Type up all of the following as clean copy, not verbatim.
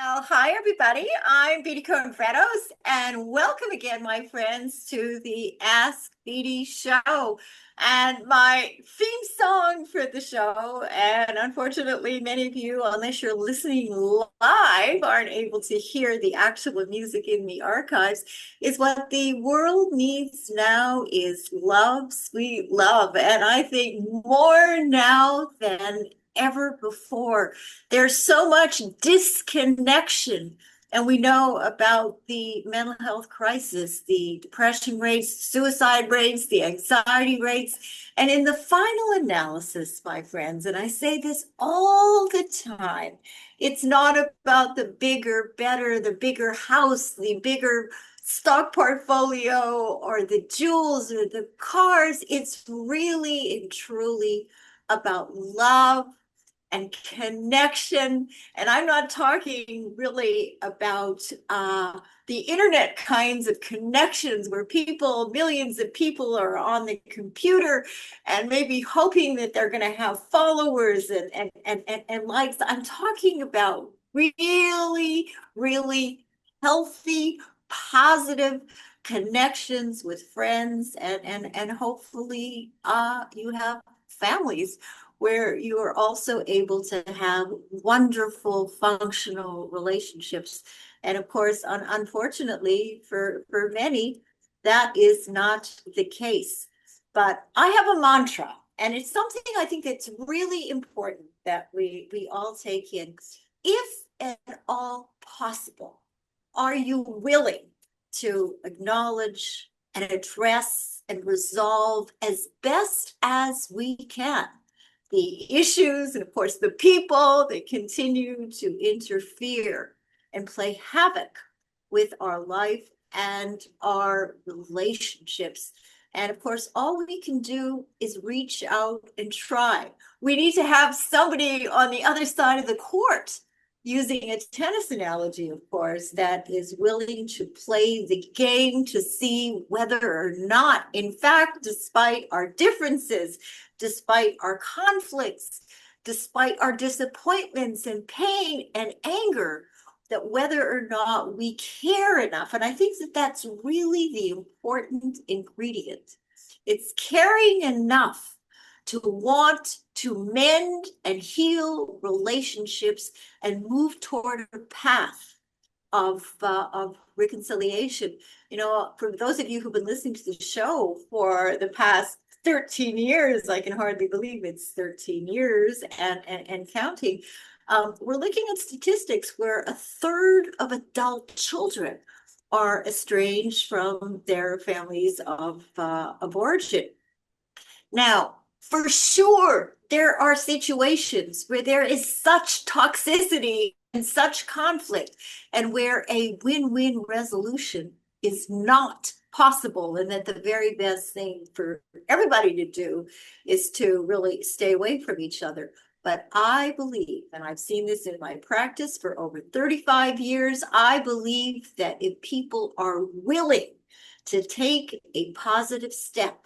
Well, hi everybody. I'm Beatty Cohn-Frados, and welcome again, my friends, to the Ask Beatty show. And my theme song for the show, and unfortunately, many of you, unless you're listening live, aren't able to hear the actual music in the archives, is what the world needs now is love, sweet love. And I think more now than ever before. There's so much disconnection. And we know about the mental health crisis, the depression rates, suicide rates, the anxiety rates. And in the final analysis, my friends, and I say this all the time, it's not about the bigger, better, the bigger house, the bigger stock portfolio, or the jewels or the cars. It's really and truly about love and connection. And I'm not talking really about the internet kinds of connections where people, millions of people are on the computer and maybe hoping that they're going to have followers and likes. I'm talking about really, really healthy, positive connections with friends and hopefully you have families where you are also able to have wonderful functional relationships. And of course, unfortunately for many, that is not the case. But I have a mantra, and it's something I think that's really important that we all take in. If at all possible, are you willing to acknowledge and address and resolve as best as we can the issues and, of course, the people that continue to interfere and play havoc with our life and our relationships? And of course, all we can do is reach out and try. We need to have somebody on the other side of the court, using a tennis analogy, of course, that is willing to play the game to see whether or not, in fact, despite our differences, despite our conflicts, despite our disappointments and pain and anger, that whether or not we care enough. And I think that that's really the important ingredient. It's caring enough to want to mend and heal relationships and move toward a path of reconciliation. You know, for those of you who've been listening to the show for the past 13 years, I can hardly believe it's 13 years and counting. We're looking at statistics where a third of adult children are estranged from their families of origin. Now, for sure, there are situations where there is such toxicity and such conflict, and where a win-win resolution is not possible, and that the very best thing for everybody to do is to really stay away from each other. But I believe, and I've seen this in my practice for over 35 years, I believe that if people are willing to take a positive step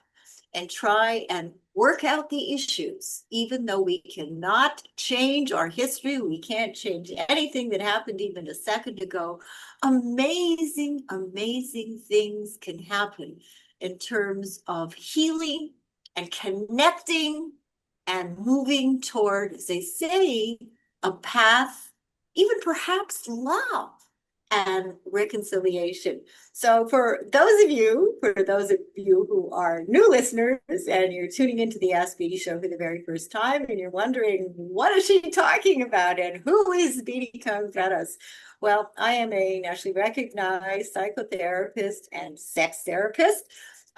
and try and work out the issues, even though we cannot change our history, we can't change anything that happened even a second ago. Amazing, amazing things can happen in terms of healing and connecting and moving toward, as they say, a path, even perhaps love and reconciliation. So for those of you who are new listeners and you're tuning into the Ask Beatty show for the very first time and you're wondering, what is she talking about and who is Beatty Cohn-Frados? Well, I am a nationally recognized psychotherapist and sex therapist.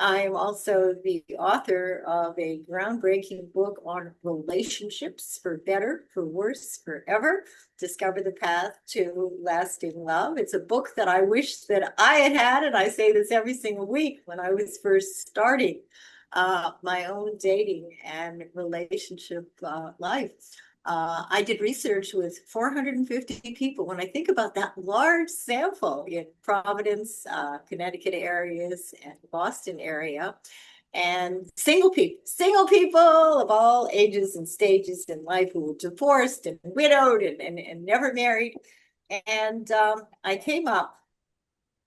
I am also the author of a groundbreaking book on relationships, for better, for worse, forever. Discover the Path to Lasting Love. It's a book that I wish that I had had, and I say this every single week, when I was first starting my own dating and relationship life. I did research with 450 people. When I think about that large sample in Providence, Connecticut areas, and Boston area, and single people of all ages and stages in life who were divorced and widowed and never married, And I came up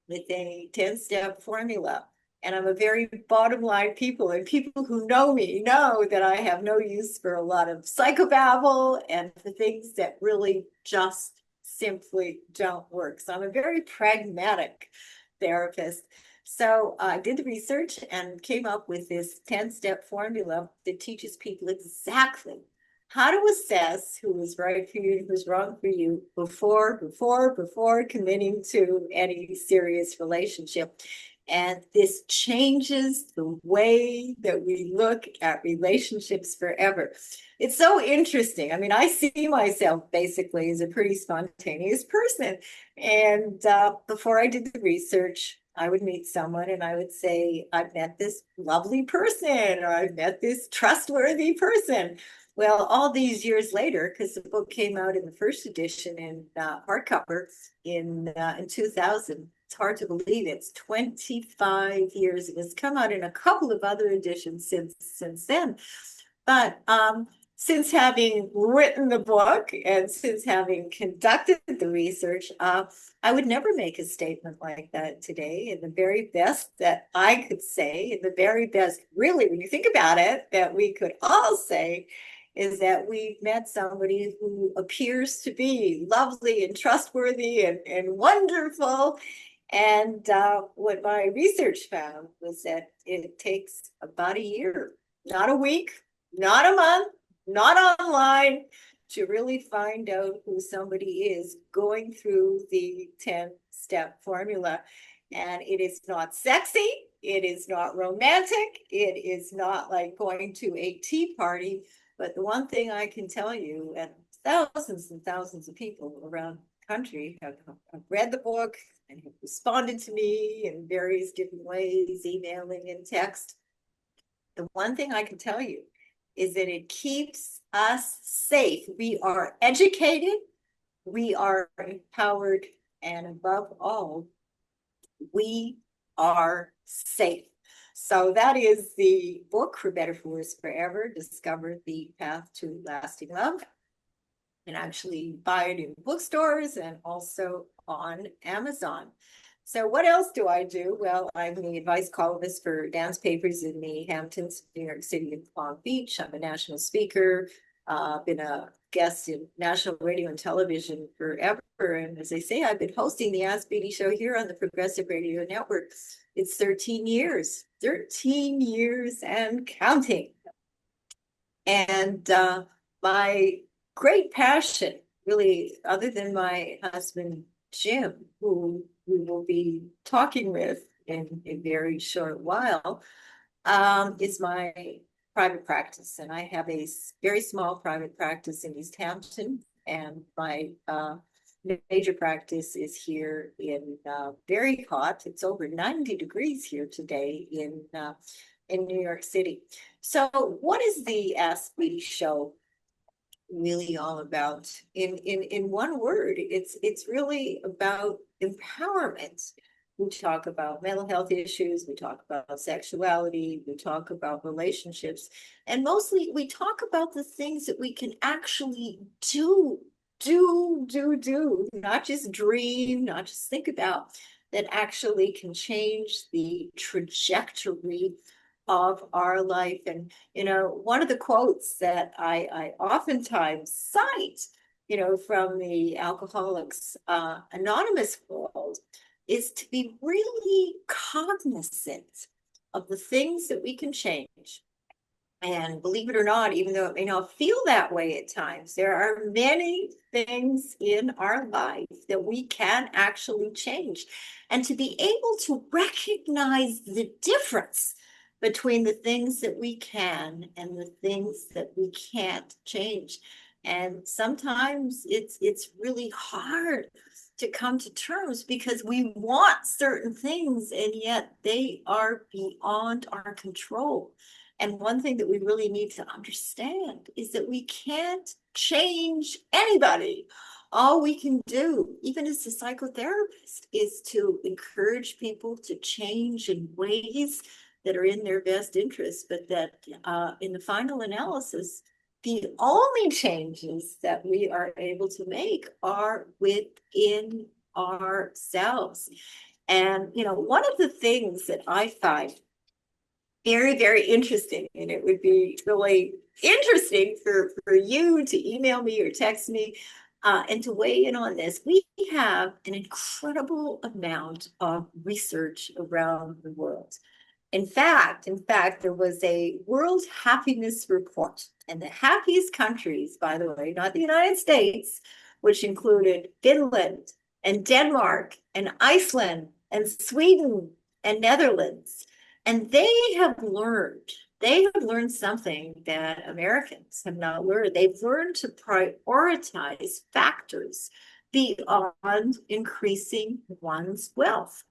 with a 10-step formula. And I'm a very bottom line people, and people who know me know that I have no use for a lot of psychobabble and for things that really just simply don't work. So I'm a very pragmatic therapist. So I did the research and came up with this 10-step formula that teaches people exactly how to assess who is right for you and who's wrong for you before committing to any serious relationship. And this changes the way that we look at relationships forever. It's so interesting. I mean, I see myself basically as a pretty spontaneous person. And before I did the research, I would meet someone and I would say, I've met this lovely person, or I've met this trustworthy person. Well, all these years later, because the book came out in the first edition in hardcover in 2000, it's hard to believe it's 25 years. It has come out in a couple of other editions since then. But since having written the book and since having conducted the research, I would never make a statement like that today. And the very best that I could say, and the very best, really, when you think about it, that we could all say is that we met somebody who appears to be lovely and trustworthy and wonderful. And what my research found was that it takes about a year, not a week, not a month, not online, to really find out who somebody is going through the 10-step formula. And it is not sexy. It is not romantic. It is not like going to a tea party. But the one thing I can tell you, and thousands and thousands of people around the country have read the book and have responded to me in various different ways, emailing and text. The one thing I can tell you is that it keeps us safe. We are educated, we are empowered, and above all, we are safe. So that is the book, For Better, For Worse, Forever, Discover the Path to Lasting Love. And actually buy it in bookstores and also on Amazon. So what else do I do? Well, I'm the advice columnist for dance papers in the Hamptons, New York City, and Long Beach. I'm a national speaker, been a guest in national radio and television forever. And as I say, I've been hosting the Ask Beatty show here on the Progressive Radio Network. It's 13 years and counting. And my great passion, really, other than my husband, Jim, who we will be talking with in a very short while, is my private practice. And I have a very small private practice in East Hampton, and my major practice is here in very hot. It's over 90 degrees here today in New York City. So what is the Ask Beatty show really all about? In one word, it's really about empowerment. We talk about mental health issues, we talk about sexuality, we talk about relationships, and mostly we talk about the things that we can actually do, not just dream, not just think about, that actually can change the trajectory of our life. And, one of the quotes that I oftentimes cite, from the Alcoholics Anonymous world is to be really cognizant of the things that we can change. And believe it or not, even though it may not feel that way at times, there are many things in our life that we can actually change. And to be able to recognize the difference between the things that we can and the things that we can't change. And sometimes it's really hard to come to terms because we want certain things and yet they are beyond our control. And one thing that we really need to understand is that we can't change anybody. All we can do, even as a psychotherapist, is to encourage people to change in ways that are in their best interest, but that in the final analysis, The only changes that we are able to make are within ourselves. And, one of the things that I find very, very interesting, and it would be really interesting for you to email me or text me and to weigh in on this. We have an incredible amount of research around the world. In fact, there was a World Happiness Report, and the happiest countries, by the way, not the United States, which included Finland and Denmark and Iceland and Sweden and Netherlands. And they have learned something that Americans have not learned. They've learned to prioritize factors beyond increasing one's wealth.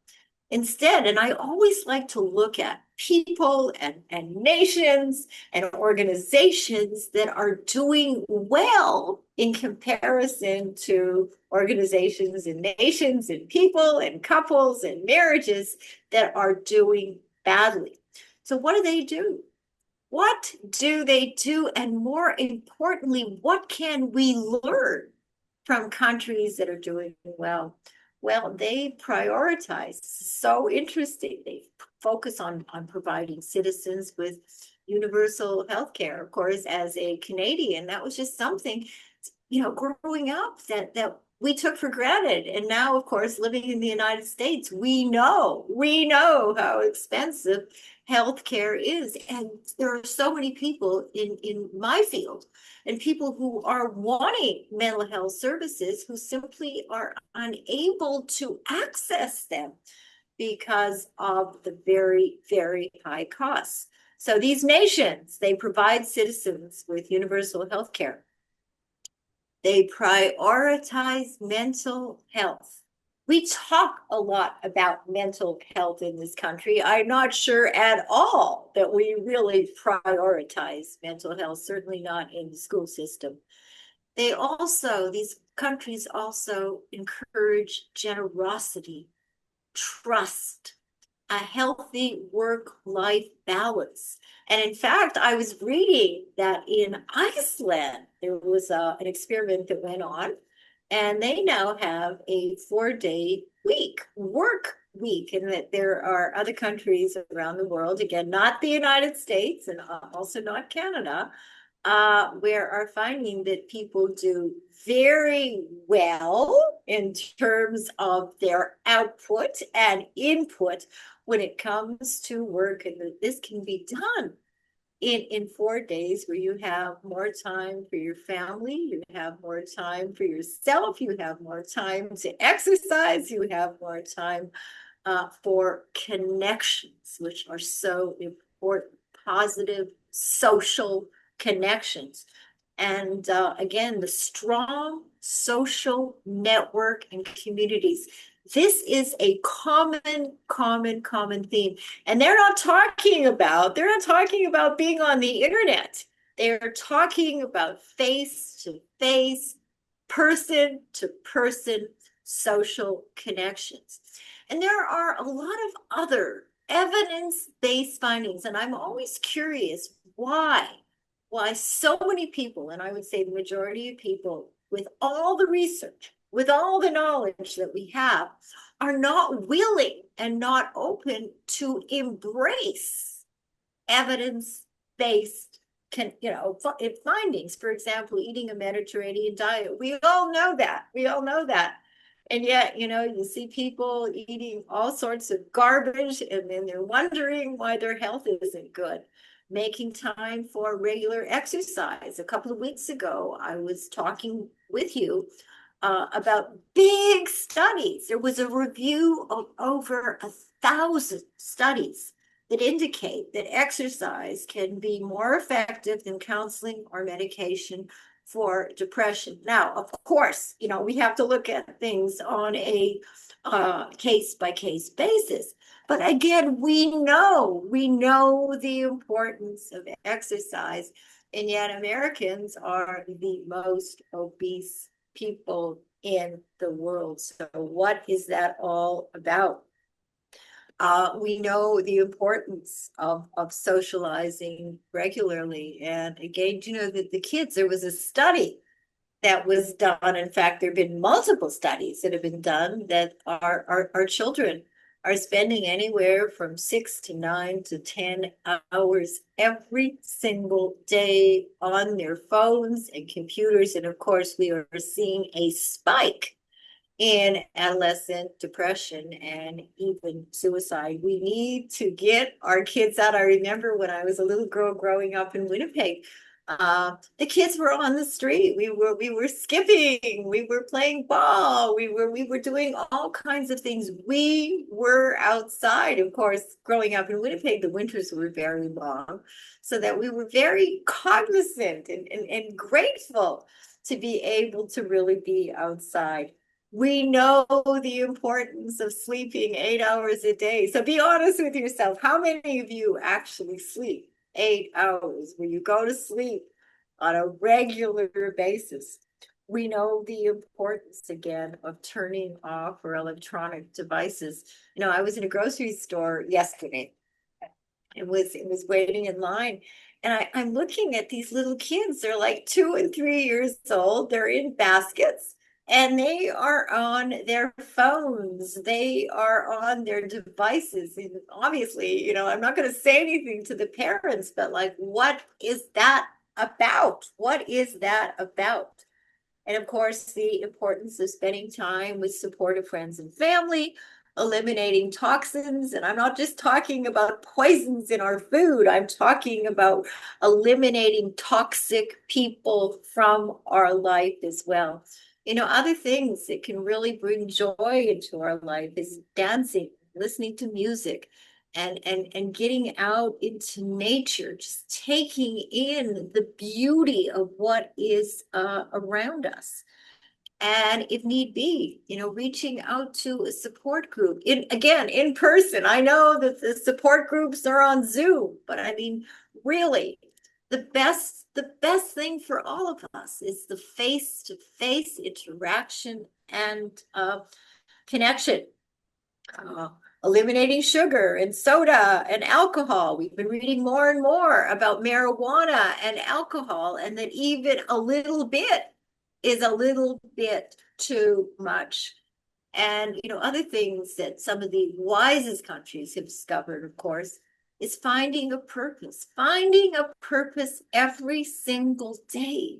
Instead, and I always like to look at people and nations and organizations that are doing well in comparison to organizations and nations and people and couples and marriages that are doing badly. So what do they do? What do they do? And more importantly, what can we learn from countries that are doing well? Well, they prioritize. So interesting. They focus on providing citizens with universal health care. Of course, as a Canadian, that was just something, growing up that we took for granted. And now, of course, living in the United States, we know how expensive healthcare is. And there are so many people in my field and people who are wanting mental health services who simply are unable to access them because of the very, very high costs. So these nations, they provide citizens with universal health care. They prioritize mental health. We talk a lot about mental health in this country. I'm not sure at all that we really prioritize mental health, certainly not in the school system. These countries also encourage generosity, trust, a healthy work-life balance. And in fact, I was reading that in Iceland, there was an experiment that went on, and they now have a 4-day work week, and that there are other countries around the world, again, not the United States and also not Canada, where are finding that people do very well in terms of their output and input when it comes to work, and that this can be done in 4 days, where you have more time for your family, you have more time for yourself, you have more time to exercise, you have more time for connections, which are so important, positive social connections. And again, the strong social network and communities. This is a common theme. And they're not talking about being on the internet. They're talking about face-to-face, person-to-person social connections. And there are a lot of other evidence-based findings. And I'm always curious why so many people, and I would say the majority of people, with all the research, with all the knowledge that we have, are not willing and not open to embrace evidence-based findings. For example, eating a Mediterranean diet. We all know that. And yet, you see people eating all sorts of garbage, and then they're wondering why their health isn't good. Making time for regular exercise. A couple of weeks ago, I was talking with you about big studies. There was a review of over 1,000 studies that indicate that exercise can be more effective than counseling or medication for depression. Now, of course, we have to look at things on a case-by-case basis. But again, we know the importance of exercise, and yet Americans are the most obese people in the world. So what is that all about? We know the importance of socializing regularly. And again, you know, that the kids, there was a study that was done. In fact, there have been multiple studies that have been done that our children are spending anywhere from 6 to 9 to 10 hours every single day on their phones and computers. And of course, we are seeing a spike in adolescent depression and even suicide. We need to get our kids out. I remember when I was a little girl growing up in Winnipeg, the kids were on the street. We were skipping, we were playing ball, we were doing all kinds of things. We were outside. Of course, growing up in Winnipeg, the winters were very long, so that we were very cognizant and grateful to be able to really be outside. We know the importance of sleeping 8 hours a day. So be honest with yourself. How many of you actually sleep 8 hours when you go to sleep on a regular basis? We know the importance again of turning off our electronic devices. You know, I was in a grocery store yesterday. It was waiting in line. And I'm looking at these little kids. They're like 2 and 3 years old. They're in baskets and they are on their phones. They are on their devices. And obviously, you know, I'm not going to say anything to the parents, but like, what is that about? What is that about? And of course, the importance of spending time with supportive friends and family, eliminating toxins. And I'm not just talking about poisons in our food, I'm talking about eliminating toxic people from our life as well. You know, other things that can really bring joy into our life is dancing, listening to music, and getting out into nature, just taking in the beauty of what is around us. And if need be, you know, reaching out to a support group in person. I know that the support groups are on Zoom, but I mean, really, the best thing for all of us is the face-to-face interaction and connection. uh, Eliminating sugar and soda and alcohol. We've been reading more and more about marijuana and alcohol, and that even a little bit is a little bit too much. And, you know, other things that some of the wisest countries have discovered, of course, is finding a purpose every single day,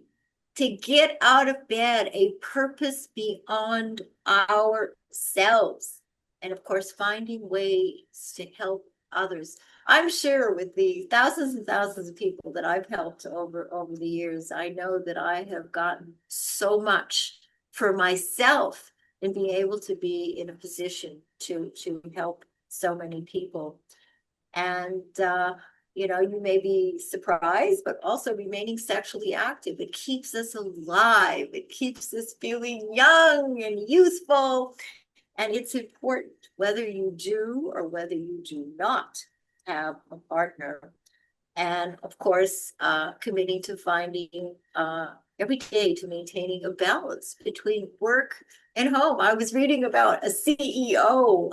to get out of bed, a purpose beyond ourselves. And of course, finding ways to help others. I'm sure with the thousands and thousands of people that I've helped over the years, I know that I have gotten so much for myself and being able to be in a position to help so many people. And you know, you may be surprised, but also remaining sexually active, it keeps us alive. It keeps us feeling young and youthful. And it's important whether you do or whether you do not have a partner. And of course, committing to finding every day to maintaining a balance between work and home. I was reading about a CEO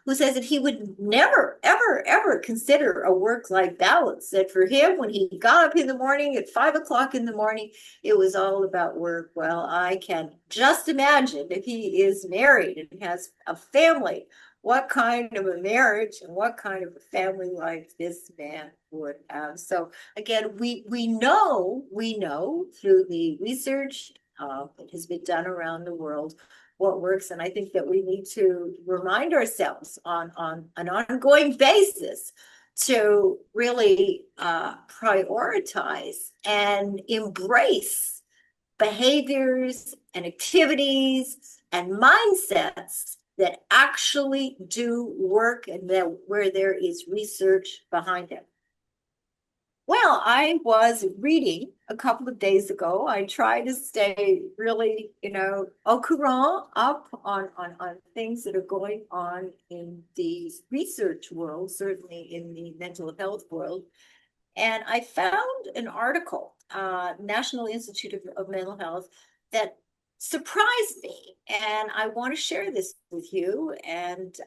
who says that he would never, ever, ever consider a work-life balance. That for him, when he got up in the morning at 5 o'clock in the morning, it was all about work. Well, I can just imagine if he is married and has a family, what kind of a marriage and what kind of a family life this man would have. So again, we know through the research that has been done around the world what works. And I think that we need to remind ourselves on an ongoing basis to really prioritize and embrace behaviors and activities and mindsets that actually do work, and that where there is research behind it. Well, I was reading a couple of days ago. I try to stay really, you know, au courant, up on things that are going on in the research world, certainly in the mental health world. And I found an article, National Institute of Mental Health, that surprised me. And I want to share this with you. And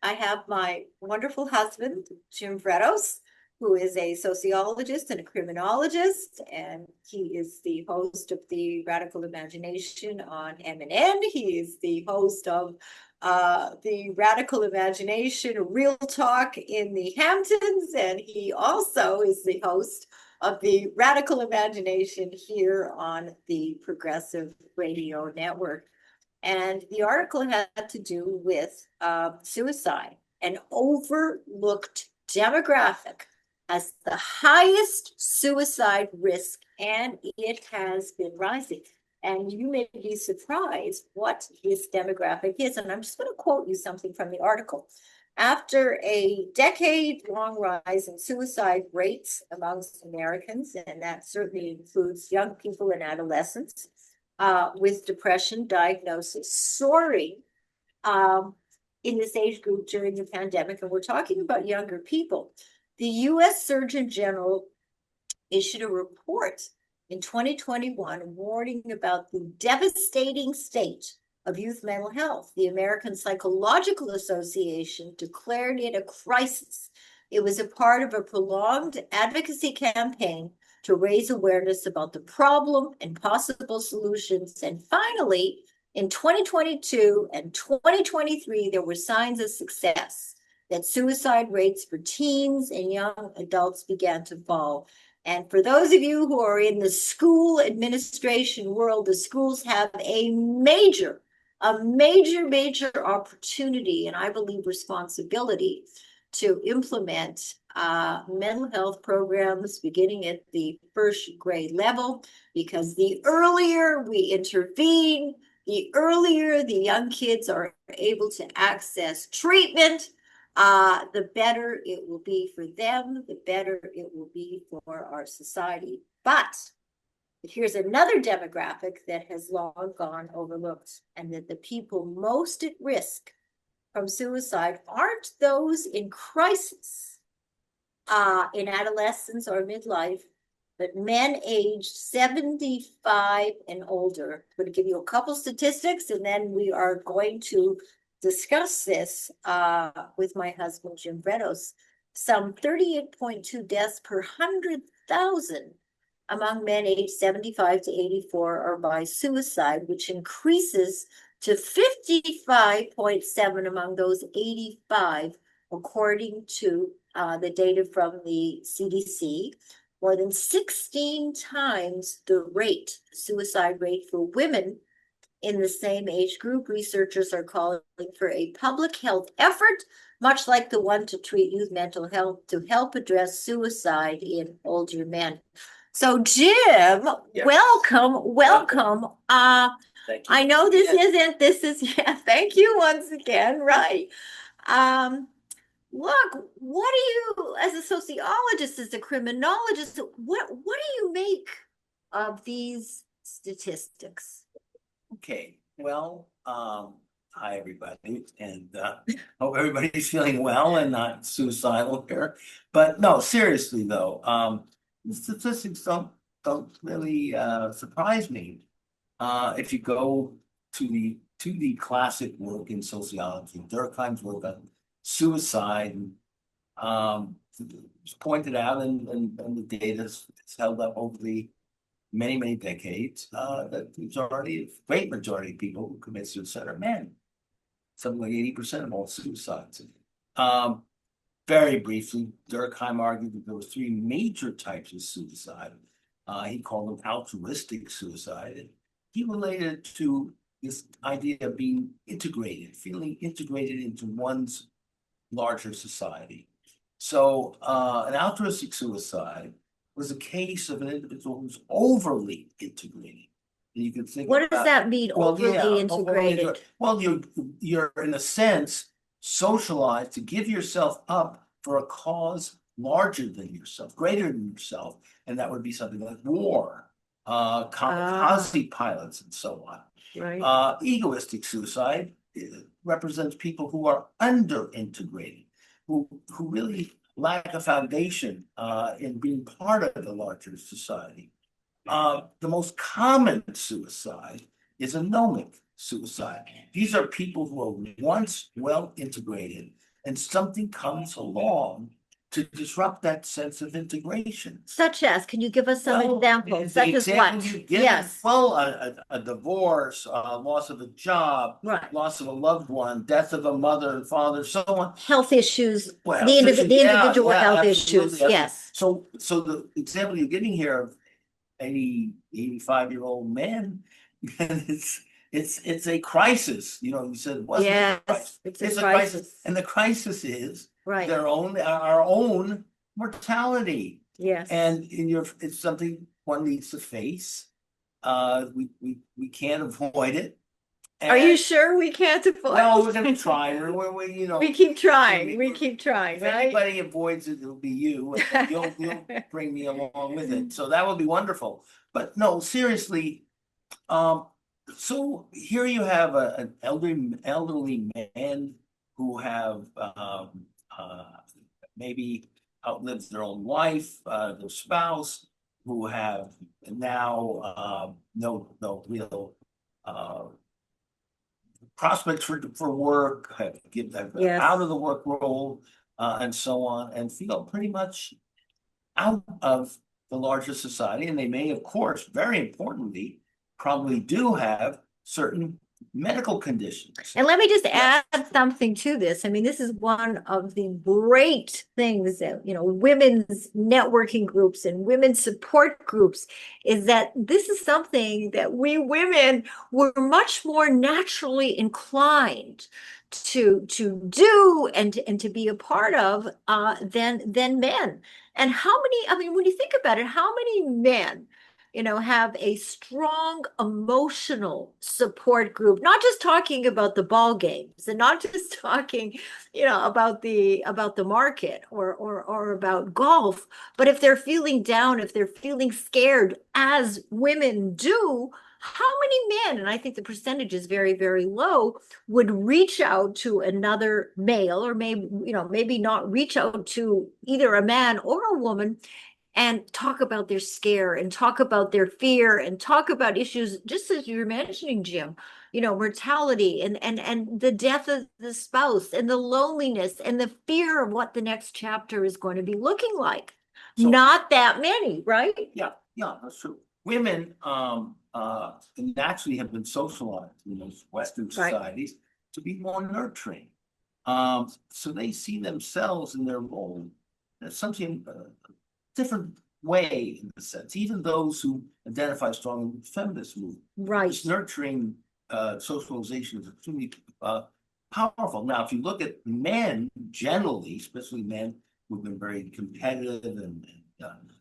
I have my wonderful husband, Jim Fredos, who is a sociologist and a criminologist, and he is the host of the Radical Imagination on MNN. He is the host of the Radical Imagination Real Talk in the Hamptons, and he also is the host of the Radical Imagination here on the Progressive Radio Network. And the article had to do with suicide, an overlooked demographic has the highest suicide risk, and it has been rising. And you may be surprised what this demographic is. And I'm just going to quote you something from the article. After a decade-long rise in suicide rates amongst Americans, and that certainly includes young people and adolescents, with depression diagnosis soaring in this age group during the pandemic, and we're talking about younger people. The U.S. Surgeon General issued a report in 2021 warning about the devastating state of youth mental health. The American Psychological Association declared it a crisis. It was a part of a prolonged advocacy campaign to raise awareness about the problem and possible solutions. And finally, in 2022 and 2023, there were signs of success, that suicide rates for teens and young adults began to fall. And for those of you who are in the school administration world, the schools have a major opportunity, and I believe responsibility, to implement mental health programs beginning at the first grade level, because the earlier we intervene, the earlier the young kids are able to access treatment, the better it will be for them, the better it will be for our society. But here's another demographic that has long gone overlooked, and that the people most at risk from suicide aren't those in crisis, in adolescence or midlife, but men aged 75 and older. I'm going to give you a couple statistics, and then we are going to discuss this with my husband, Jim Bredos. Some 38.2 deaths per 100,000 among men aged 75 to 84 are by suicide, which increases to 55.7 among those 85, according to the data from the CDC. More than 16 times the suicide rate for women in the same age group. Researchers are calling for a public health effort, much like the one to treat youth mental health, to help address suicide in older men. So, Jim, yeah. welcome. I know this is, thank you once again, right? Look, what do you, as a sociologist, as a criminologist, what do you make of these statistics? Okay, well, hi everybody, and hope everybody's feeling well and not suicidal here. But no, seriously though, the statistics don't really surprise me. If you go to the classic work in sociology, Durkheim's work on suicide, it's pointed out, and the data is held up over the many decades, that the great majority of people who commit suicide are men. Something like 80% of all suicides. Very briefly, Durkheim argued that there were three major types of suicide. He called them altruistic suicide. And he related it to this idea of being integrated, feeling integrated into one's larger society. So an altruistic suicide was a case of an individual who's overly integrated. And you can think, what does that mean, overly integrated? Well, you're in a sense socialized to give yourself up for a cause larger than yourself, greater than yourself, and that would be something like war, kamikaze pilots, and so on. Right. Egoistic suicide represents people who are under-integrated, who really lack a foundation in being part of the larger society. The most common suicide is anomic suicide. These are people who are once well integrated, and something comes along to disrupt that sense of integration. Such as, can you give us some Well, examples? the Such as example what? you've given, Yes, well, a divorce, loss of a job, right. loss of a loved one, death of a mother and father, so on. Health issues, Well, the yeah, individual yeah, health absolutely, issues. absolutely. Yes, So the example you're giving here of 85-year-old man, and it's a crisis. You said it wasn't a crisis. yes, it's It's a a crisis, crisis. and the crisis is Right. our own mortality. Yes. And it's something one needs to face. We can't avoid it. Are you And, sure we can't avoid? well, we're gonna try. We keep trying. We keep trying, if right? anybody avoids it, it'll be you. And you'll bring me along with it. So that would be wonderful. But no, seriously, um, so here you have an elderly man who have maybe outlived their own wife, their spouse, who have now no real uh prospects for work, get Yes. out of the work role, and so on, and feel pretty much out of the larger society. And they may, of course, very importantly, probably do have certain medical conditions. And let me just Yes. add something to this. I mean, this is one of the great things that, women's networking groups and women's support groups is that this is something that we women were much more naturally inclined to do and to be a part of than men. And how many, I mean, when you think about it, how many men have a strong emotional support group, not just talking about the ball games and not just talking, about the market or about golf, but if they're feeling down, if they're feeling scared, as women do, how many men, and I think the percentage is very, very low, would reach out to another male, or maybe not reach out to either a man or a woman and talk about their scare and talk about their fear and talk about issues, just as you were mentioning, Jim, mortality and the death of the spouse and the loneliness and the fear of what the next chapter is going to be looking like. So, not that many, right? yeah, that's true. Women naturally have been socialized in those Western societies to be more nurturing. So they see themselves in their role as something different way, in a sense. Even those who identify strongly with the feminist movement, Right. this nurturing socialization is extremely powerful. Now, if you look at men generally, especially men who've been very competitive and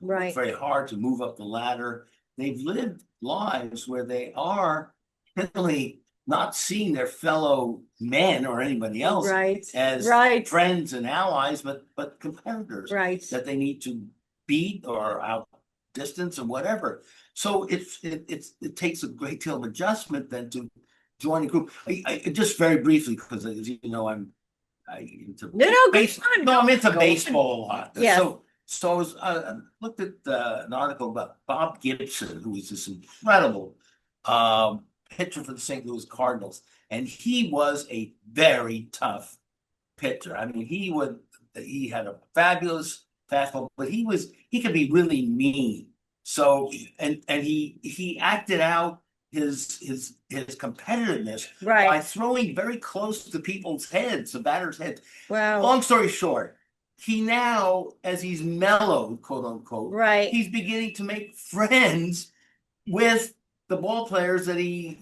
Right. very hard to move up the ladder, they've lived lives where they are really not seeing their fellow men or anybody else Right. as Right. friends and allies, but competitors Right. that they need to beat or out distance or whatever. So it takes a great deal of adjustment then to join a group. I just very briefly, because as you know, I'm into I'm into baseball a lot. Yes. So I was looked at an article about Bob Gibson, who was this incredible pitcher for the St. Louis Cardinals, and he was a very tough pitcher. I mean, he had a fabulous fastball, but he could be really mean. So and he acted out his competitiveness by throwing very close to people's heads, the batter's heads. Wow. Long story short, he now, as he's mellowed, quote unquote, he's beginning to make friends with the ball players that he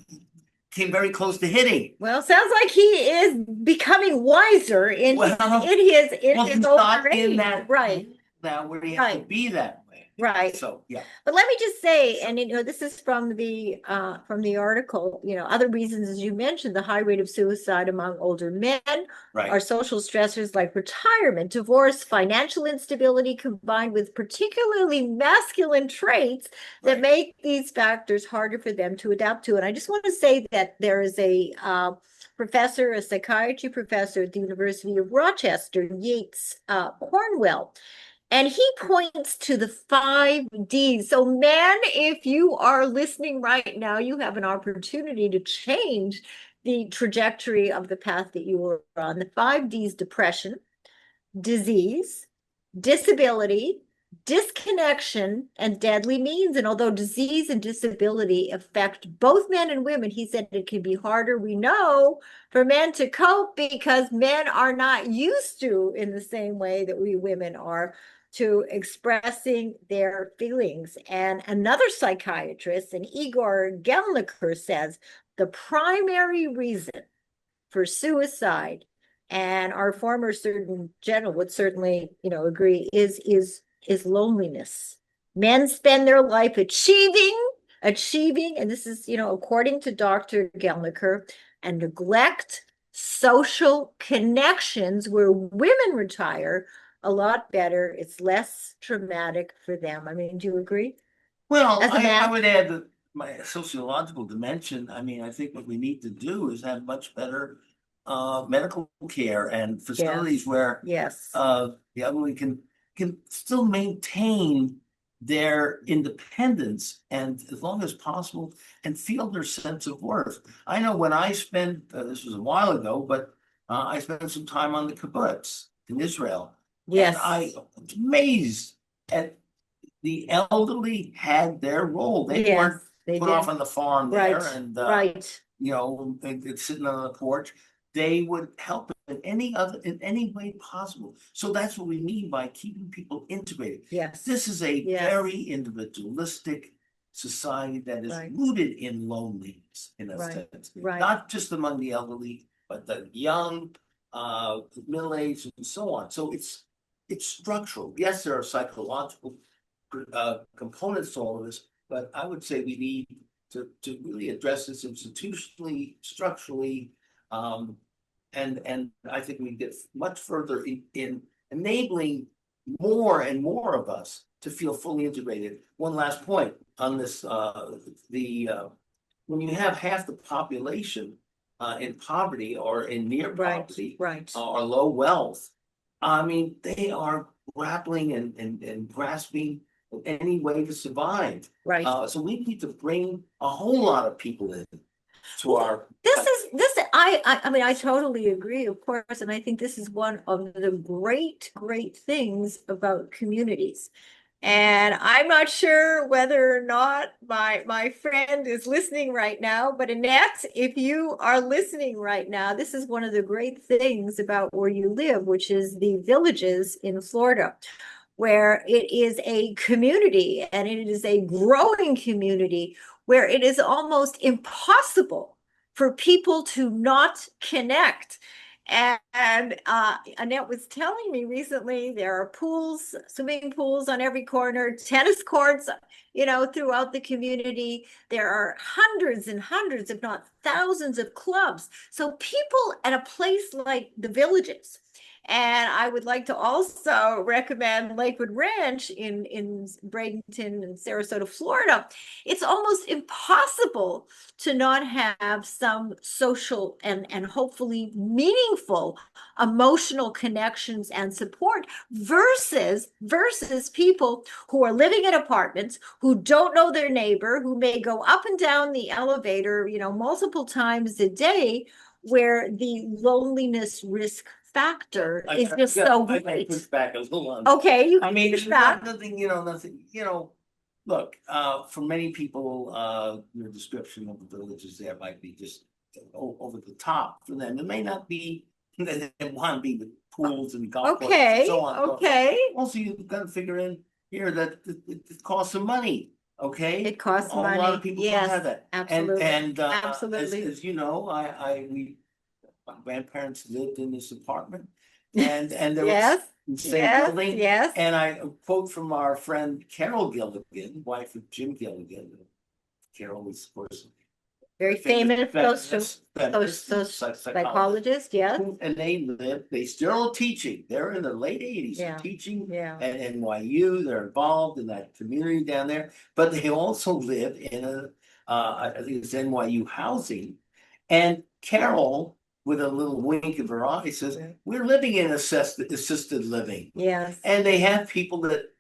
came very close to hitting. Well, sounds like he is becoming wiser in his older age. In that right now where he has to be that way. Right. So yeah. But let me just say, and this is from the article, other reasons, as you mentioned, the high rate of suicide among older men are social stressors like retirement, divorce, financial instability, combined with particularly masculine traits that make these factors harder for them to adapt to. And I just want to say that there is a professor, a psychiatry professor at the University of Rochester, Yates Cornwell, and he points to the 5Ds. So, men, if you are listening right now, you have an opportunity to change the trajectory of the path that you were on. The 5Ds: depression, disease, disability, disconnection, and deadly means. And although disease and disability affect both men and women, he said it can be harder, we know, for men to cope because men are not used to, in the same way that we women are, to expressing their feelings. And another psychiatrist, and Igor Gelniker, says the primary reason for suicide, and our former Surgeon General would certainly, agree, is loneliness. Men spend their life achieving, and this is, according to Dr. Gelniker, and neglect social connections, where women retire a lot better. It's less traumatic for them. I mean, do you agree? Well, As a I man? would add that my sociological dimension, I mean, I think what we need to do is have much better medical care and facilities Yes. where Yes. the elderly can still maintain their independence and as long as possible and feel their sense of worth. I know when I spent this was a while ago, but I spent some time on the kibbutz in Israel, and I Yes. was amazed at the elderly had their role. They Yes, weren't they put off did. on the farm there Right, and right, sitting on the porch. They would help in any way possible. So that's what we mean by keeping people integrated. yes, This is a yes, very individualistic society that is right, rooted in loneliness in a right, sense, right, not just among the elderly, but the young, middle-aged, and so on. So it's structural. Yes, there are psychological components to all of this, but I would say we need to really address this institutionally, structurally, and I think we get much further in enabling more and more of us to feel fully integrated. One last point on this, when you have half the population in poverty or in near right, poverty right. or low wealth, I mean, they are grappling and grasping any way to survive. Right. So we need to bring a whole lot of people in to our I mean, I totally agree, of course, and I think this is one of the great things about communities. And I'm not sure whether or not my friend is listening right now, but Annette, if you are listening right now, this is one of the great things about where you live, which is the villages in Florida, where it is a community and it is a growing community where it is almost impossible for people to not connect. And Annette was telling me recently there are pools, swimming pools on every corner, tennis courts, throughout the community. There are hundreds and hundreds, if not thousands, of clubs. So people at a place like the villages, and I would like to also recommend Lakewood Ranch in Bradenton and Sarasota, Florida. It's almost impossible to not have some social and hopefully meaningful emotional connections and support versus people who are living in apartments, who don't know their neighbor, who may go up and down the elevator, multiple times a day, where the loneliness risk factor is just so I great. push back a little on. Okay, you I can mean, push it's back. nothing, look, for many people, your description of the villages there might be just over the top for them. It may not be, they want to be with pools and golf courses and Okay, so on. okay. Also, you've got to figure in here that it costs some money, okay? It costs A lot money. of people don't Yes, have that. absolutely. And Absolutely. as you know, my grandparents lived in this apartment and there was Yes, the same yes, building. yes. And I quote from our friend Carol Gilligan, wife of Jim Gilligan. Carol was, of course, Very famous psychologist. psychologist, yeah. And they still are teaching. They're in their late 80s, Yeah. teaching Yeah. at NYU. They're involved in that community down there, but they also live in I think it's NYU housing. And Carol, with a little wink of her eye, says, "We're living in assisted living." Yes. And they have people that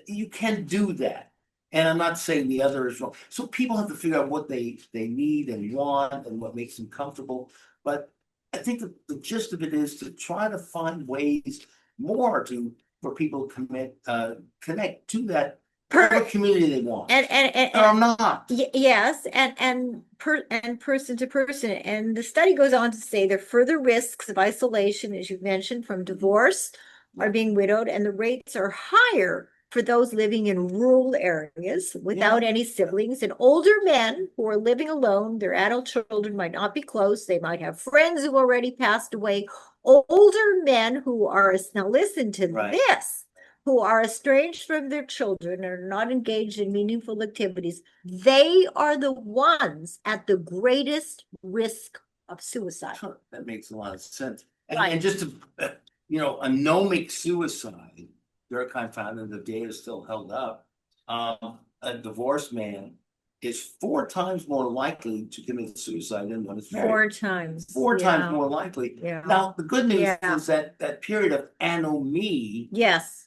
you can do that. And I'm not saying the other is wrong. So people have to figure out what they need and want and what makes them comfortable. But I think the gist of it is to try to find ways more to for people to connect to that whatever community they want. Or not. Yes, and person to person. And the study goes on to say there are further risks of isolation, as you've mentioned, from divorce or being widowed, and the rates are higher for those living in rural areas without any siblings. And older men who are living alone, their adult children might not be close. They might have friends who already passed away. Older men who are, now listen to this, who are estranged from their children and are not engaged in meaningful activities, they are the ones at the greatest risk of suicide. Sure, that makes a lot of sense. And just to, a nomic suicide, Durkheim found that the data is still held up. A divorced man is 4 times more likely to commit suicide than one is married. 4 times. 4 times more likely. Yeah. Now, the good news is that that period of anomie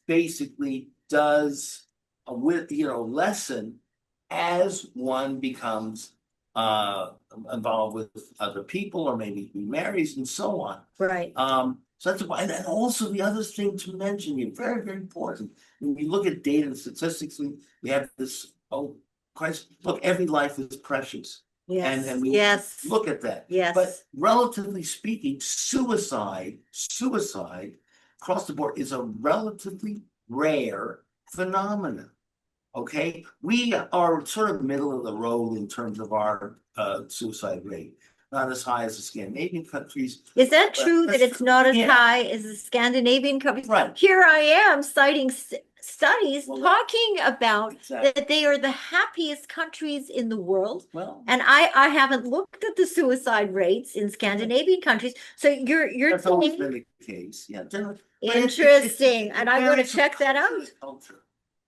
basically does lessen as one becomes involved with other people or maybe remarries and so on. Right. So that's why, and then also the other thing to mention here, very, very important. When we look at data and statistics, we have this, Christ, look, every life is precious. Yes. And we look at that. Yes. But relatively speaking, suicide across the board is a relatively rare phenomenon. Okay, we are sort of middle of the road in terms of our suicide rate. Not as high as the Scandinavian countries. Is that true that it's not as high as the Scandinavian countries? Right. Here I am citing studies talking about that they are the happiest countries in the world. And I haven't looked at the suicide rates in Scandinavian countries. So you're that's always been the case. Yeah. Interesting. And I'm going to check that out. Culture.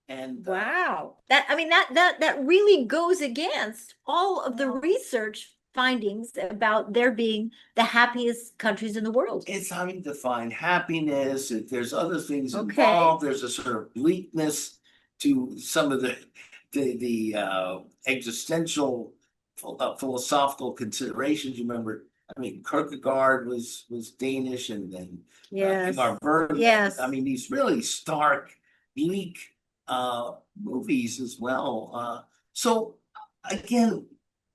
And wow. That really goes against all of the research findings about there being the happiest countries in the world. It's how you define happiness. There's other things involved. There's a sort of bleakness to some of the existential philosophical considerations. You remember, Kierkegaard was Danish, and then Ingmar Bergman. Yes. These really stark, bleak movies as well. So again,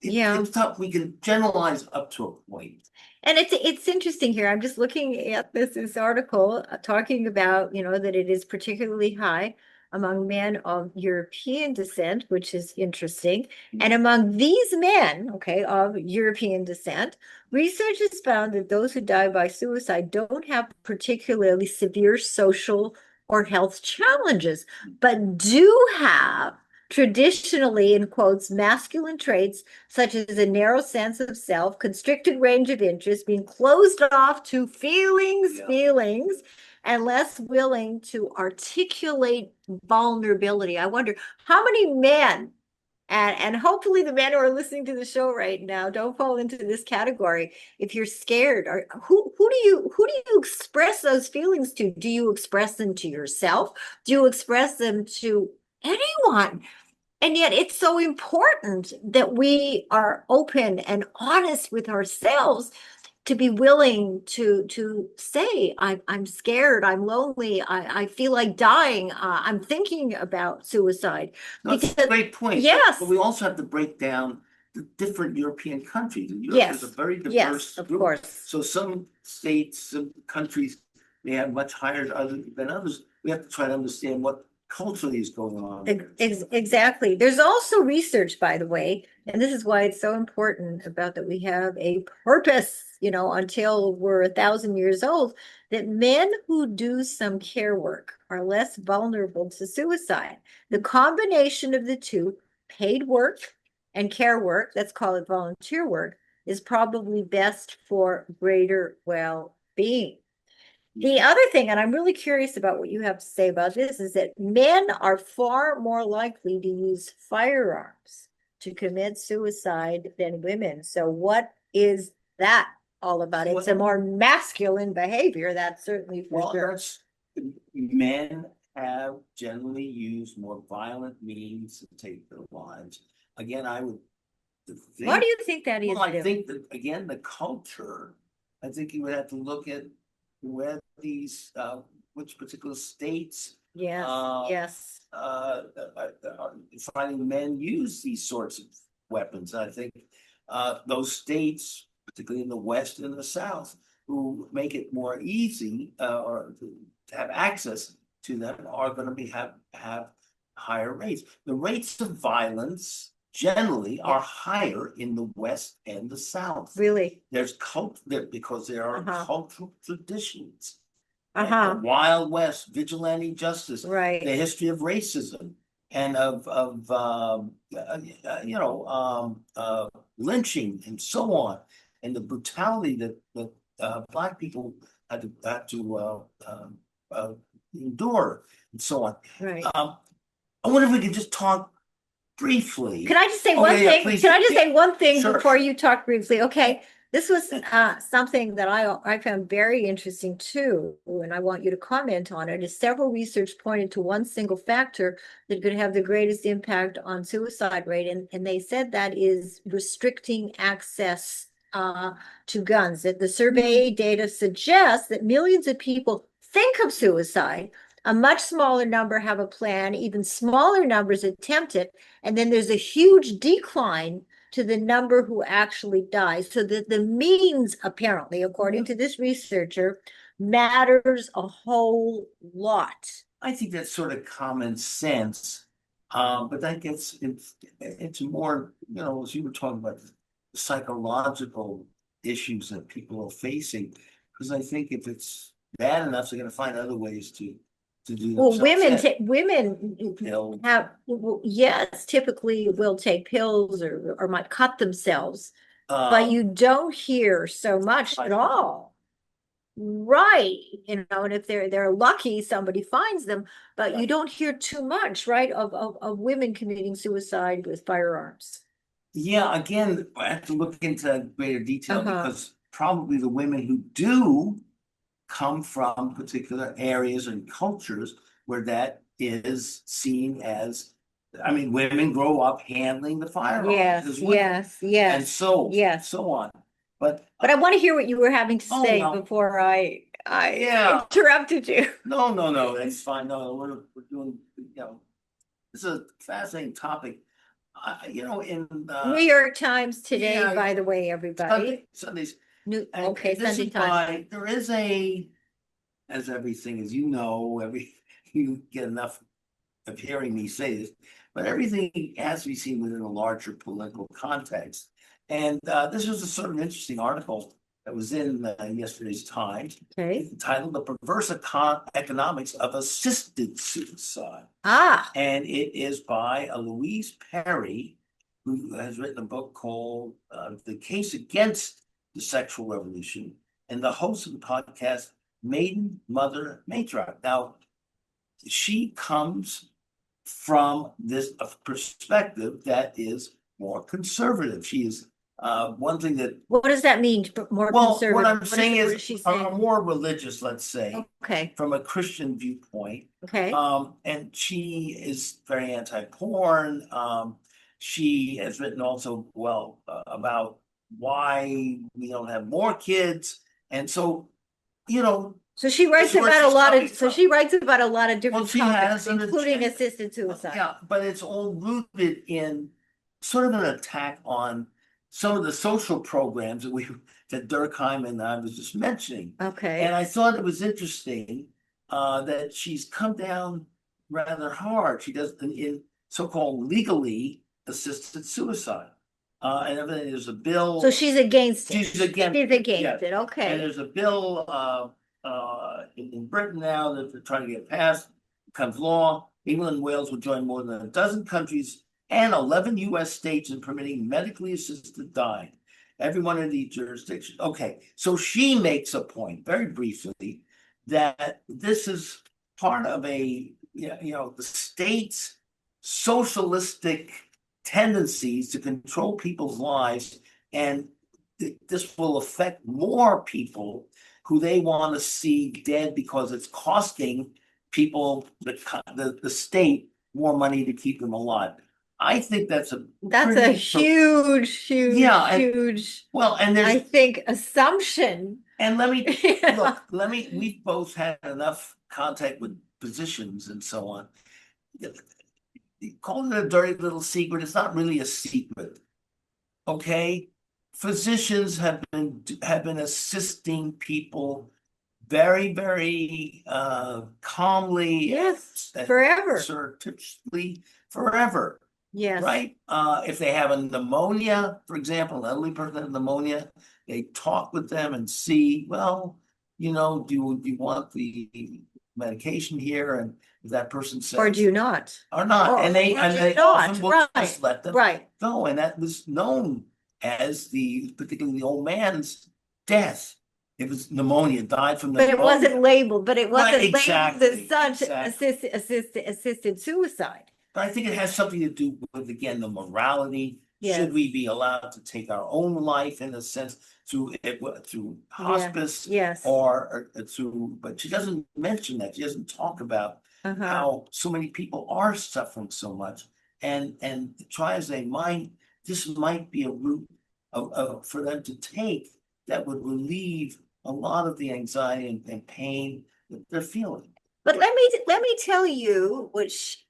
it's tough. We can generalize up to a point. And it's interesting here. I'm just looking at this article talking about, that it is particularly high among men of European descent, which is interesting. And among these men, of European descent, research has found that those who die by suicide don't have particularly severe social or health challenges, but do have traditionally, in quotes, masculine traits such as a narrow sense of self, constricted range of interest, being closed off to feelings, and less willing to articulate vulnerability. I wonder how many men, and hopefully the men who are listening to the show right now don't fall into this category. If you're scared, or who do you express those feelings to? Do you express them to yourself? Do you express them to anyone? And yet it's so important that we are open and honest with ourselves to be willing to say, I'm scared, I'm lonely, I feel like dying, I'm thinking about suicide. That's a great point. Yes. But we also have to break down the different European countries. Europe is a very diverse of group. course. So some states, some countries may have much higher than others. We have to try to understand what culturally is going on. Exactly. There's also research, by the way, and this is why it's so important about that we have a purpose, until we're 1,000 years old, that men who do some care work are less vulnerable to suicide. The combination of the two, paid work and care work, let's call it volunteer work, is probably best for greater well-being. The other thing, and I'm really curious about what you have to say about this, is that men are far more likely to use firearms to commit suicide than women. So what is that all about? It's a more masculine behavior, that's certainly for sure. Men have generally used more violent means to take their lives. Again, I would Why think, do you think that is, well, I Bill? think that, again, the culture, I think you would have to look at where these, which particular states Yes, yes. are finding men use these sorts of weapons. I think those states, particularly in the West and the South, who make it more easy or to have access to them are going to have higher rates. The rates of violence generally are higher in the West and the South. Really? There's because there are cultural traditions. Uh-huh. The Wild West, vigilante justice, Right. the history of racism and of lynching and so on, and the brutality that Black people had to endure and so on. Right. I wonder if we could just talk briefly. Can I just say Oh, one yeah, thing? please. Can I just say one thing Sure. before you talk briefly? Okay. This was something that I found very interesting too, and I want you to comment on it. Is several research pointed to one single factor that could have the greatest impact on suicide rate, and they said that is restricting access to guns. That the survey data suggests that millions of people think of suicide. A much smaller number have a plan, even smaller numbers attempt it, and then there's a huge decline to the number who actually dies. So that the means, apparently, according to this researcher, matters a whole lot. I think that's sort of common sense. But that gets into more, as you were talking about, the psychological issues that people are facing. Because I think if it's bad enough, they're going to find other ways to do Well, themselves in. women Pills. have, yes, typically will take pills or might cut themselves, but you don't hear so much at all. Right. And if they're lucky, somebody finds them, but you don't hear too much, right, of women committing suicide with firearms. Yeah, again, I have to look into greater detail Uh-huh. because probably the women who do come from particular areas and cultures where that is seen as, I mean, women grow up handling the firearms Yes, as women, yes, and yes, so yes. so on. But I want to hear what you were having to Oh, say no. before I Yeah. interrupted you. no, that's fine. No, we're doing, this is a fascinating topic. In New York Times today, yeah, by the way, everybody. Sundays. Okay, And this Sunday is Times. there is as everything, as you know, you get enough of hearing me say this, but everything has to be seen within a larger political context. And this was a sort of interesting article that was in yesterday's Times, Okay. entitled "The Perverse Economics of Assisted Suicide." Ah, And it is by Louise Perry, who has written a book called The Case Against the Sexual Revolution, and the host of the podcast, Maiden Mother Matriarch. Now, she comes from this perspective that is more conservative. She is one thing that, what does that mean? More well, conservative? what I'm saying what is is, she saying? more religious, let's say, Okay, from a Christian viewpoint. okay. And she is very anti-porn. She has written also, about why we don't have more kids. And so, So she writes That's where about a she's lot coming of, so from. she writes about a lot of different she topics, has an including agenda. assisted suicide. Yeah, but it's all rooted in sort of an attack on some of the social programs that Durkheim and I was just mentioning. Okay. And I thought it was interesting that she's come down rather hard. She does in so-called legally assisted suicide. And everything, there's a bill. So she's against it. She's against She's against yes. it. And Okay. there's a bill in Britain now that they're trying to get passed, becomes law. England and Wales will join more than a dozen countries and 11 US states in permitting medically assisted dying. Every one of these jurisdictions. Okay, so she makes a point, very briefly, that this is part of the state's socialistic tendencies to control people's lives, and this will affect more people who they want to see dead because it's costing people, the state, more money to keep them alive. I think that's a That's a pretty- huge, huge, Yeah, and- huge, well, and I there's, think, assumption. and let me, Yeah. look, we've both had enough contact with physicians and so on. Call it a dirty little secret, it's not really a secret. Okay? Physicians have been assisting people very, very calmly. Yes, and forever. Surreptitiously forever, Yes. right? If they have a pneumonia, for example, an elderly person has pneumonia, they talk with them and see, well, do you want the medication here? And if that person says. Or do you not? Or not, and they Or do you often not? will Right, just let them right. go, and that was known as particularly the old man's death. It was pneumonia, died from But pneumonia. it wasn't labeled, but it wasn't labeled exactly, as such exactly. assisted suicide. But I think it has something to do with, again, the morality. Yes. Should we be allowed to take our own life in a sense through hospice? Yes. Or through, but she doesn't mention that. She doesn't talk about Uh-huh. how so many people are suffering so much. And try as they might, this might be a route for them to take that would relieve a lot of the anxiety and pain that they're feeling. But let me tell you, which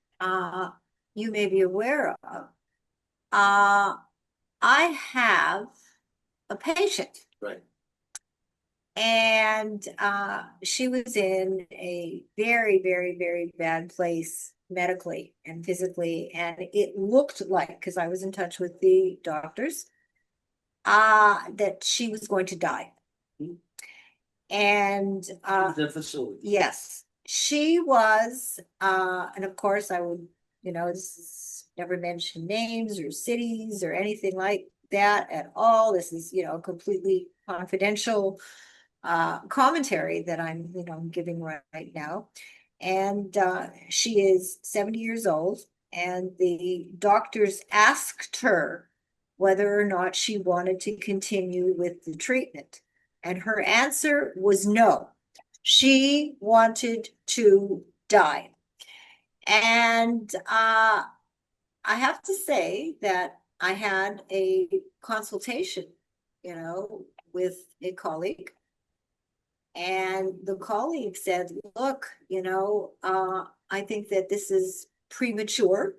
you may be aware of. I have a patient. Right. And she was in a very, very, very bad place medically and physically. And it looked like, because I was in touch with the doctors, that she was going to die. And The facility. yes, she was, and of course I would, this is never mention names or cities or anything like that at all. This is, completely confidential commentary that I'm giving right now. And she is 70 years old, and the doctors asked her whether or not she wanted to continue with the treatment. And her answer was no. She wanted to die. And I have to say that I had a consultation, with a colleague. And the colleague said, look, I think that this is premature.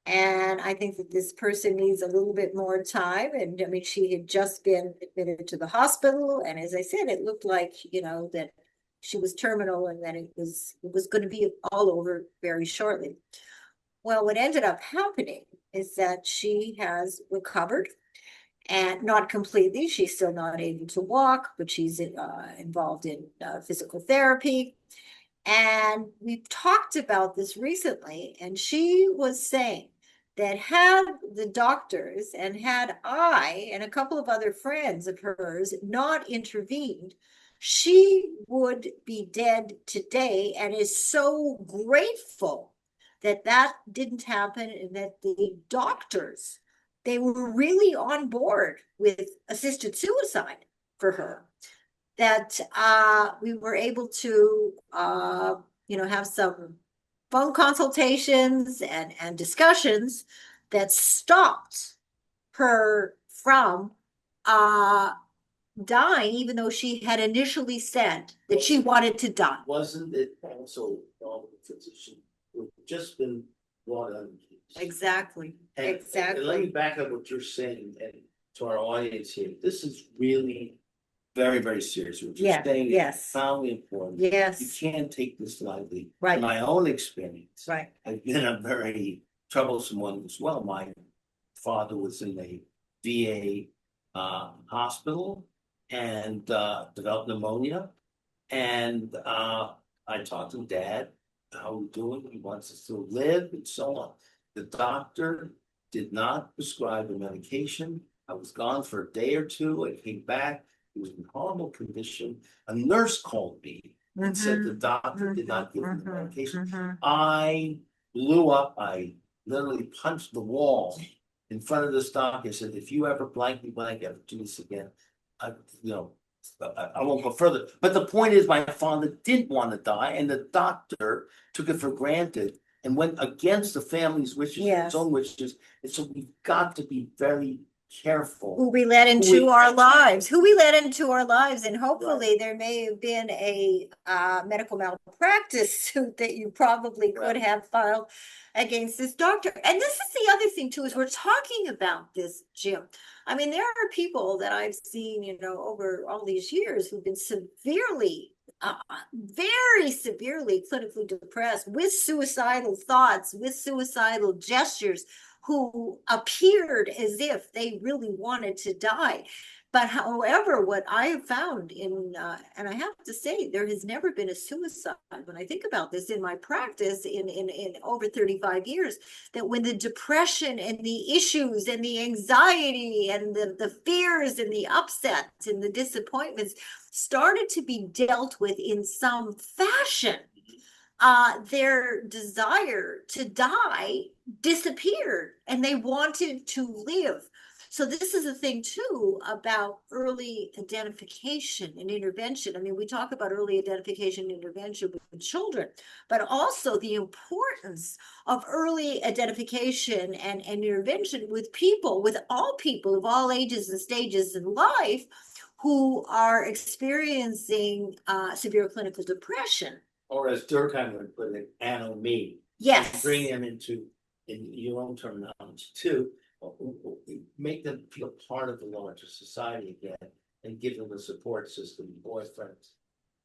And I think that this person needs a little bit more time. And I mean, she had just been admitted to the hospital. And as I said, it looked like, that she was terminal and that it was going to be all over very shortly. Well, what ended up happening is that she has recovered. And not completely, she's still not able to walk, but she's involved in physical therapy. And we've talked about this recently, and she was saying that had the doctors and had I and a couple of other friends of hers not intervened, she would be dead today, and is so grateful that that didn't happen and that the doctors, they were really on board with assisted suicide for her. That we were able to, have some phone consultations and discussions that stopped her from dying, even though she had initially said that she wanted to die. Wasn't it also all the physician who had just been brought on? Exactly. And let me back up what you're saying and to our audience here. This is really very, very serious. What you're saying is profoundly important. Yes. You can't take this lightly. Right. In my own experience, Right. I've been a very troublesome one as well. My father was in a VA hospital and developed pneumonia. And I talked to Dad, how are we doing? He wants us to live and so on. The doctor did not prescribe the medication. I was gone for a day or two. I came back. He was in horrible condition. A nurse called me and said the doctor did not give him the medication. I blew up. I literally punched the wall in front of this doctor. I said, if you ever blankly blank ever do this again, I won't go further, but the point is, my father didn't want to die, and the doctor took it for granted and went against the family's wishes, and Yes. his own wishes, and so we've got to be very careful. Who we let Who into we- our lives, and hopefully there may have been a medical malpractice suit that you probably could Right. have filed against this doctor. And this is the other thing too, is we're talking about this, Jim. I mean, there are people that I've seen, over all these years who've been severely, very severely clinically depressed with suicidal thoughts, with suicidal gestures, who appeared as if they really wanted to die. But however, what I have found and I have to say, there has never been a suicide, when I think about this in my practice in over 35 years, that when the depression and the issues and the anxiety and the fears and the upsets and the disappointments started to be dealt with in some fashion, their desire to die disappeared and they wanted to live. So this is a thing too about early identification and intervention. I mean, we talk about early identification and intervention with children, but also the importance of early identification and intervention with people, with all people of all ages and stages in life who are experiencing severe clinical depression. Or as Durkheim would put it, anomie. Yes. Bring them into, in your own terminology too, make them feel part of the larger society again and give them a support system, boyfriends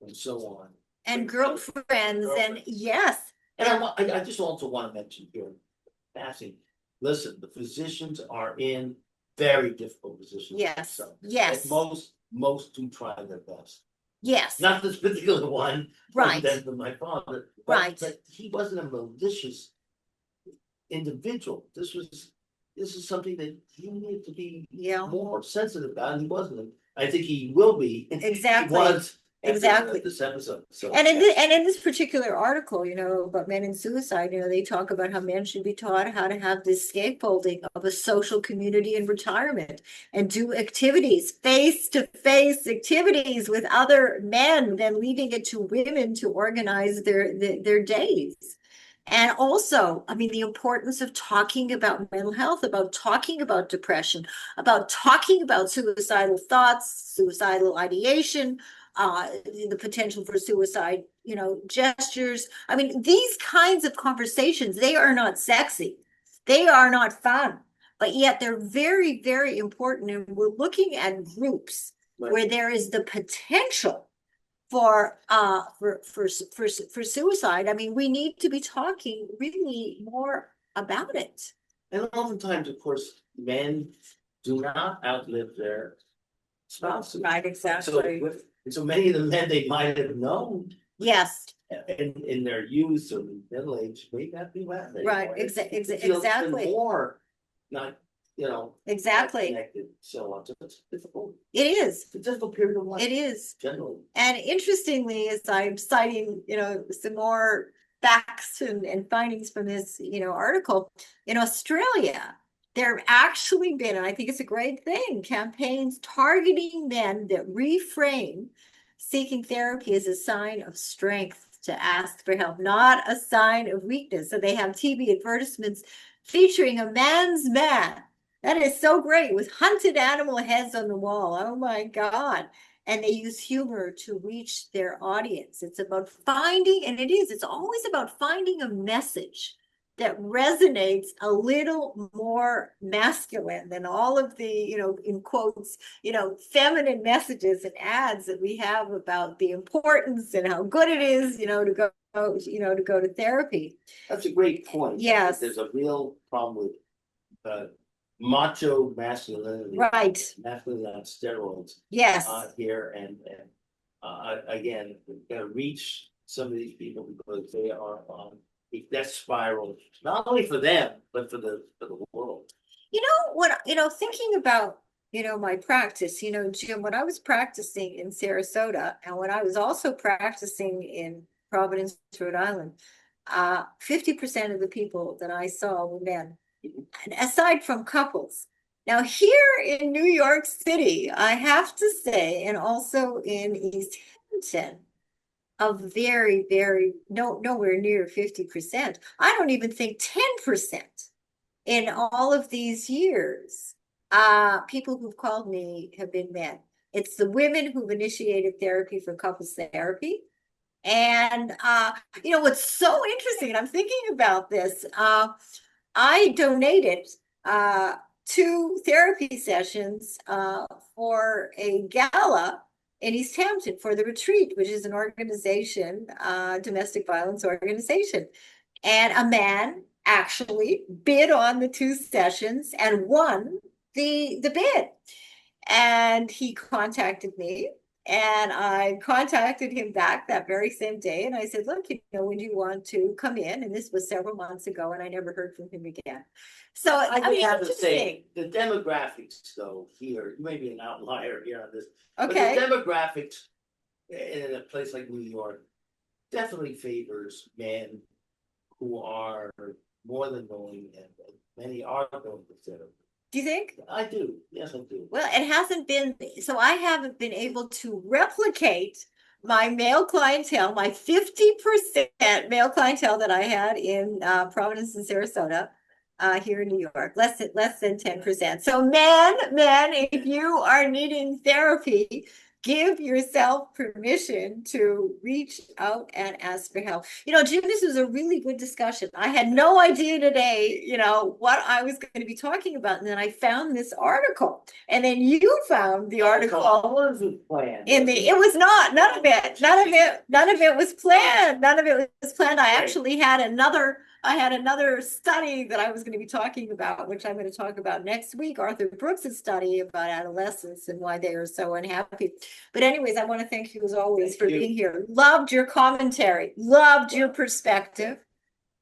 and so on. And girlfriends, and yes. And I just also want to mention here, passing, listen, the physicians are in very difficult positions. Yes, So, yes. and most do try their best. Yes. Not this particular one. Right. Than my father. Right. But he wasn't a malicious individual. This is something that he needed to be more sensitive about, and he wasn't. I think he will be. Exactly. He was Exactly. This episode. So And in this particular article, about men and suicide, they talk about how men should be taught how to have this scaffolding of a social community in retirement and do activities, face-to-face activities with other men, then leaving it to women to organize their days. And also, I mean, the importance of talking about mental health, about talking about depression, about talking about suicidal thoughts, suicidal ideation, the potential for suicide, gestures. I mean, these kinds of conversations, they are not sexy. They are not fun, but yet they're very, very important. And we're looking at groups where there is the potential for suicide. I mean, we need to be talking really more about it. and oftentimes, of course, men do not outlive their spouses. Right, exactly. So many of the men they might have known Yes. in their youth or middle age may not be that. Right, exactly. More, not, exactly. connected, so on. So it's difficult. It is. It's a difficult period of life. It is. Generally. And interestingly, as I'm citing, some more facts and findings from this, article, in Australia, there have actually been, and I think it's a great thing, campaigns targeting men that reframe seeking therapy as a sign of strength, to ask for help, not a sign of weakness. So they have TV advertisements featuring a man's man. That is so great, with hunted animal heads on the wall. Oh my God. And they use humor to reach their audience. It's about finding, and it's always about finding a message that resonates a little more masculine than all of the, in quotes, feminine messages and ads that we have about the importance and how good it is, to go to therapy. That's a great point. Yes. There's a real problem with macho masculinity. Right. Masculinity on steroids. Yes. Here and again, we've got to reach some of these people because they are on a death spiral, not only for them, but for the world. Thinking about, my practice, Jim, when I was practicing in Sarasota and when I was also practicing in Providence, Rhode Island, 50% of the people that I saw were men. And aside from couples, Now, here in New York City, I have to say, and also in East Hampton, a very, very, nowhere near 50%. I don't even think 10% in all of these years. People who've called me have been men. It's the women who've initiated therapy for couples therapy. And what's so interesting, and I'm thinking about this, I donated 2 therapy sessions for a gala in East Hampton for the Retreat, which is an organization, domestic violence organization. And a man actually bid on the 2 sessions and won the bid. And he contacted me, and I contacted him back that very same day. And I said, look, when do you want to come in? And this was several months ago, and I never heard from him again. So I I mean, have to interesting. say, the demographics though here, you may be an outlier here on this. But Okay. the demographics in a place like New York definitely favors men who are more than willing, and many are going to therapy. Do you think? I do, yes, I do. Well, it hasn't been, so I haven't been able to replicate my male clientele, my 50% male clientele that I had in Providence and Sarasota, here in New York, less than 10%. So men, if you are needing therapy, give yourself permission to reach out and ask for help. Jim, this was a really good discussion. I had no idea today, what I was going to be talking about. And then I found this article. And then you found the article. Wasn't planned. It was not, none of it was planned. None of it was planned. I actually had another study that I was going to be talking about, which I'm going to talk about next week. Arthur Brooks' study about adolescents and why they are so unhappy. But anyways, I want to thank you as always for being here. Loved your commentary, loved your perspective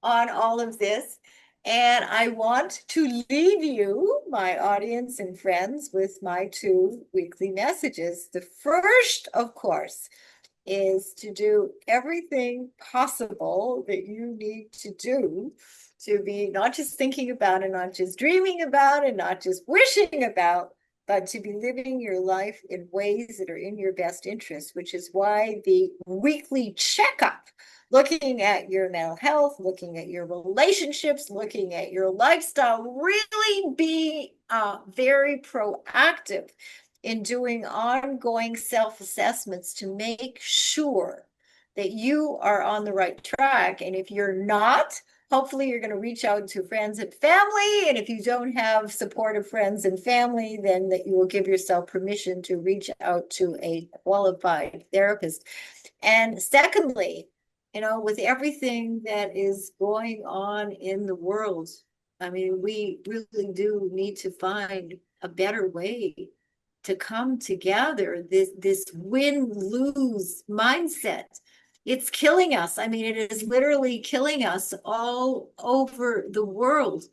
on all of this. And I want to leave you, my audience and friends, with my 2 weekly messages. The first, of course, is to do everything possible that you need to do to be not just thinking about and not just dreaming about and not just wishing about, but to be living your life in ways that are in your best interest, which is why the weekly checkup, looking at your mental health, looking at your relationships, looking at your lifestyle, really be very proactive in doing ongoing self-assessments to make sure that you are on the right track. And if you're not, hopefully you're going to reach out to friends and family. And if you don't have supportive friends and family, then that you will give yourself permission to reach out to a qualified therapist. And secondly, with everything that is going on in the world, I mean, we really do need to find a better way to come together. This win-lose mindset, it's killing us. I mean, it is literally killing us all over the world.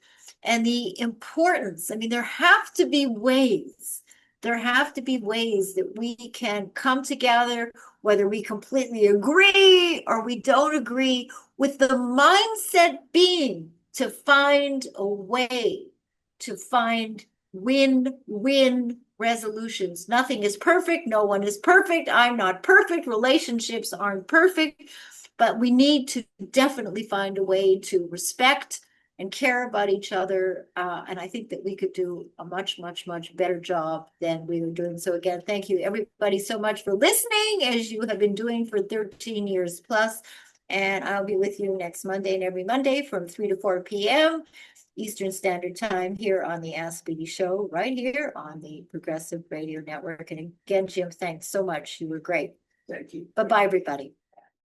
And the importance, I mean, there have to be ways that we can come together, whether we completely agree or we don't agree, with the mindset being to find a way to find win-win resolutions. Nothing is perfect. No one is perfect. I'm not perfect. Relationships aren't perfect, but we need to definitely find a way to respect and care about each other. And I think that we could do a much, much, much better job than we were doing. So again, thank you everybody so much for listening, as you have been doing for 13 years plus. And I'll be with you next Monday and every Monday from 3 to 4 p.m. Eastern Standard Time here on the Ask Beatty Show, right here on the Progressive Radio Network. And again, Jim, thanks so much. You were great. Thank you. Bye-bye, everybody.